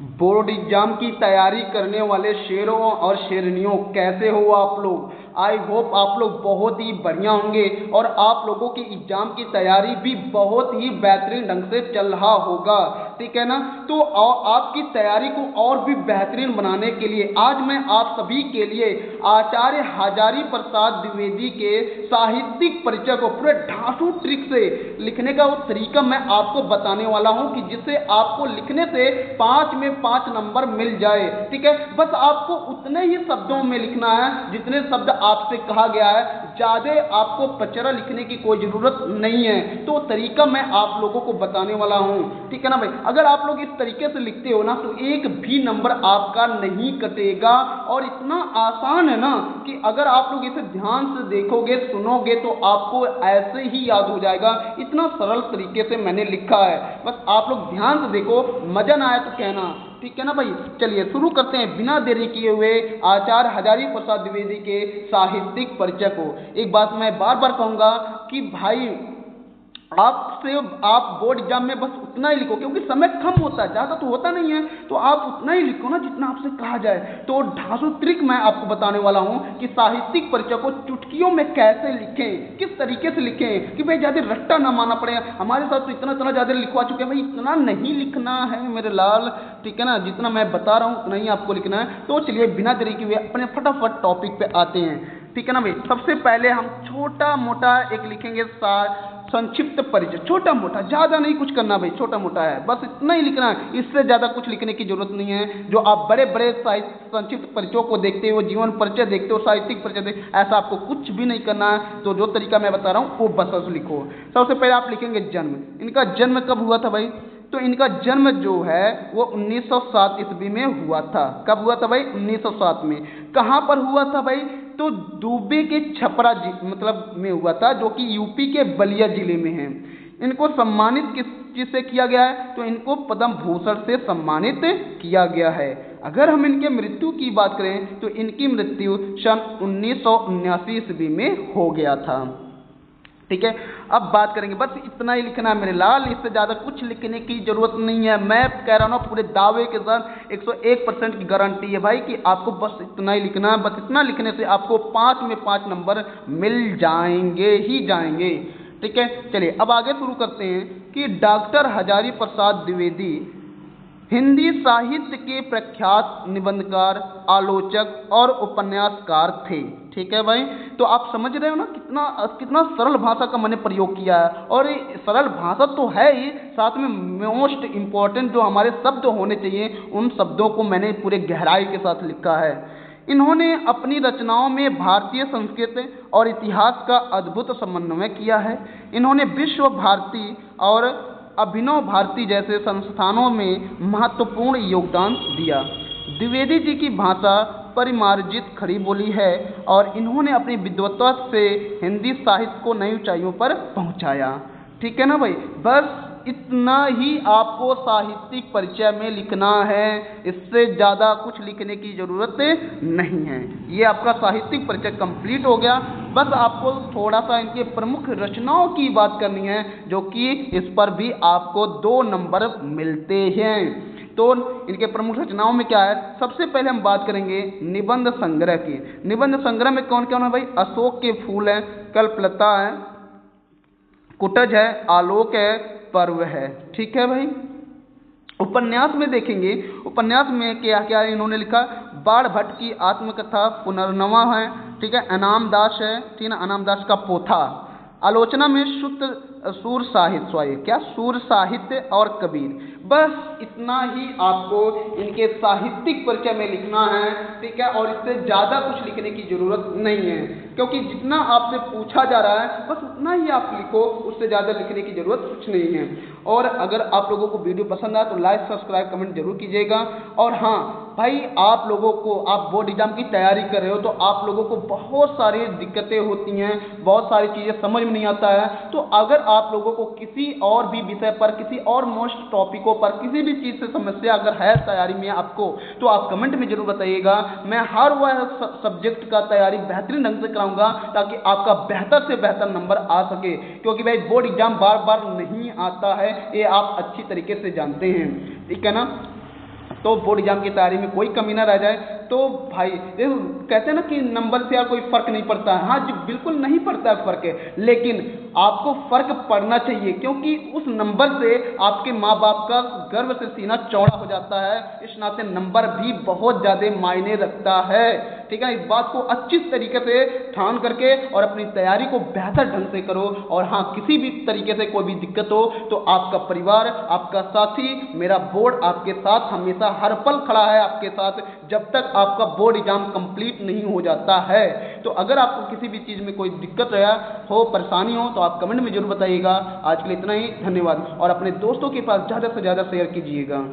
Board exam की तैयारी करने वाले शेरों और शेरनियों, कैसे हो आप लोग। आई होप आप लोग बहुत ही बढ़िया होंगे और आप लोगों की एग्जाम की तैयारी भी बहुत ही बेहतरीन ढंग से चल रहा होगा, ठीक है ना। तो आपकी तैयारी को और भी बेहतरीन बनाने के लिए आज मैं आप सभी के लिए आचार्य हजारी प्रसाद द्विवेदी के साहित्यिक परिचय को पूरे ढांसू ट्रिक से लिखने का वो तरीका मैं आपको बताने वाला हूं कि जिससे आपको लिखने से 5 में 5 नंबर मिल जाए, ठीक है। बस आपको उतने ही शब्दों में लिखना है जितने शब्द आपसे कहा गया है, ज्यादा आपको पचरा लिखने की कोई जरूरत नहीं है। तो तरीका मैं आप लोगों को बताने वाला हूं, ठीक है ना भाई। अगर आप लोग इस तरीके से लिखते हो ना तो एक भी नंबर आपका नहीं कटेगा और इतना आसान है ना कि अगर आप लोग इसे ध्यान से देखोगे सुनोगे तो आपको ऐसे ही याद हो जाएगा। इतना सरल तरीके से मैंने लिखा है, बस आप लोग ध्यान से देखो, मजा ना आए तो कहना, ठीक है ना भाई। चलिए शुरू करते हैं बिना देरी किए हुए आचार्य हजारी प्रसाद द्विवेदी के साहित्यिक परिचय को। एक बात मैं बार बार कहूंगा कि भाई आप बोर्ड एग्जाम में बस उतना ही लिखो क्योंकि समय कम होता है, ज्यादा तो होता नहीं है, तो आप उतना ही लिखो ना जितना आपसे कहा जाए। तो ढांसू ट्रिक मैं आपको बताने वाला हूं कि साहित्यिक परिचय को चुटकियों में कैसे लिखें, किस तरीके से लिखें कि भाई ज्यादा रट्टा ना मारना पड़े। हमारे साथ तो इतना ज्यादा लिखवा चुके हैं भाई, इतना नहीं लिखना है मेरे लाल, ठीक है ना। जितना मैं बता रहा हूं उतना ही आपको लिखना है। तो चलिए बिना देरी किए अपने फटाफट टॉपिक पे आते हैं, ठीक है ना भाई। सबसे पहले हम छोटा मोटा एक लिखेंगे संक्षिप्त परिचय, छोटा मोटा, ज्यादा नहीं कुछ करना भाई, छोटा मोटा है, बस इतना ही लिखना है, इससे ज्यादा कुछ लिखने की जरूरत नहीं है। जो आप बड़े बड़े संक्षिप्त परिचयों को देखते हो, जीवन परिचय देखते हो, साहित्यिक परिचय देखते, ऐसा आपको कुछ भी नहीं करना है। तो जो तरीका मैं बता रहा हूँ वो बस लिखो। सबसे पहले आप लिखेंगे जन्म। इनका जन्म कब हुआ था भाई, तो इनका जन्म जो है वो 1907 ईस्वी में हुआ था। कब हुआ था भाई, 1907 में। कहाँ पर हुआ था भाई, तो दुबे के छपरा मतलब में हुआ था, जो कि यूपी के बलिया जिले में है। इनको सम्मानित किस चीज से किया गया है, तो इनको पद्म भूषण से सम्मानित किया गया है। अगर हम इनके मृत्यु की बात करें तो इनकी मृत्यु सन 1979 ईस्वी में हो गया था, ठीक है। अब बात करेंगे, बस इतना ही लिखना है मेरे लाल, इससे ज्यादा कुछ लिखने की जरूरत नहीं है। मैं कह रहा हूं पूरे दावे के साथ 101% की गारंटी है भाई कि आपको बस इतना ही लिखना है। बस इतना लिखने से आपको 5 में 5 नंबर मिल जाएंगे ही जाएंगे, ठीक है। चलिए अब आगे शुरू करते हैं कि डॉक्टर हजारी प्रसाद द्विवेदी हिंदी साहित्य के प्रख्यात निबंधकार, आलोचक और उपन्यासकार थे, ठीक है भाई। तो आप समझ रहे हो ना कितना सरल भाषा का मैंने प्रयोग किया है। और सरल भाषा तो है ही, साथ में मोस्ट इम्पोर्टेंट जो हमारे शब्द होने चाहिए उन शब्दों को मैंने पूरे गहराई के साथ लिखा है। इन्होंने अपनी रचनाओं में भारतीय संस्कृति और इतिहास का अद्भुत समन्वय किया है। इन्होंने विश्व भारती और अभिनव भारती जैसे संस्थानों में महत्वपूर्ण योगदान दिया। द्विवेदी जी की भाषा परिमार्जित खड़ी बोली है और इन्होंने अपनी विद्वता से हिंदी साहित्य को नई ऊंचाइयों पर पहुंचाया, ठीक है ना भाई। बस इतना ही आपको साहित्यिक परिचय में लिखना है, इससे ज्यादा कुछ लिखने की जरूरत नहीं है। ये आपका साहित्यिक परिचय कंप्लीट हो गया। बस आपको थोड़ा सा इनके प्रमुख रचनाओं की बात करनी है, जो कि इस पर भी आपको 2 नंबर मिलते हैं। तो इनके प्रमुख रचनाओं में क्या है, सबसे पहले हम बात करेंगे निबंध संग्रह की। निबंध संग्रह में कौन कौन है भाई, अशोक के फूल है, कल्पलता है, कुटज है, आलोक है, पर्व है, ठीक है भाई। उपन्यास में देखेंगे, उपन्यास में क्या क्या इन्होंने लिखा, बाण भट्ट की आत्मकथा पुनर्नवा है, ठीक है, अनाम दास है, ठीक है, अनाम दास का पोथा। आलोचना में शुद्ध सूर साहित्य, क्या सूर साहित्य और कबीर। बस इतना ही आपको इनके साहित्यिक परिचय में लिखना है, ठीक है। और इससे ज्यादा कुछ लिखने की जरूरत नहीं है, क्योंकि जितना आपसे पूछा जा रहा है बस उतना ही आप लिखो, उससे ज्यादा लिखने की जरूरत कुछ नहीं है। और अगर आप लोगों को वीडियो पसंद आए तो लाइक सब्सक्राइब कमेंट जरूर कीजिएगा। और हाँ भाई, आप लोगों को, आप बोर्ड एग्जाम की तैयारी कर रहे हो तो आप लोगों को बहुत सारी दिक्कतें होती हैं, बहुत सारी चीजें समझ में नहीं आता है। तो अगर आप लोगों को किसी और भी विषय पर, किसी और मोस्ट टॉपिकों पर, किसी भी चीज से समस्या अगर है तैयारी में आपको, तो आप कमेंट में जरूर बताइएगा। मैं हर वह सब्जेक्ट का तैयारी बेहतरीन ढंग से कराऊंगा ताकि आपका बेहतर से बेहतर नंबर आ सके, क्योंकि भाई बोर्ड एग्जाम बार बार नहीं आता है, ये आप अच्छी तरीके से जानते हैं, ठीक है ना। तो बोर्ड एग्जाम की तैयारी में कोई कमी ना रह जाए। तो भाई देखो, कहते हैं ना कि नंबर से यार कोई फर्क नहीं पड़ता है। हाँ जी, बिल्कुल नहीं पड़ता है फर्क, लेकिन आपको फर्क पड़ना चाहिए, क्योंकि उस नंबर से आपके माँ बाप का गर्व से सीना चौड़ा हो जाता है। इस नाते नंबर भी बहुत ज़्यादा मायने रखता है, ठीक है। इस बात को अच्छी तरीके से ठान करके और अपनी तैयारी को बेहतर ढंग से करो। और हाँ, किसी भी तरीके से कोई भी दिक्कत हो तो आपका परिवार, आपका साथी, मेरा बोर्ड आपके साथ हमेशा हर पल खड़ा है आपके साथ, जब तक आपका बोर्ड एग्जाम कंप्लीट नहीं हो जाता है। तो अगर आपको किसी भी चीज़ में कोई दिक्कत रहा हो, परेशानी हो, तो आप कमेंट में जरूर बताइएगा। आज के लिए इतना ही, धन्यवाद। और अपने दोस्तों के पास ज़्यादा से ज़्यादा शेयर कीजिएगा।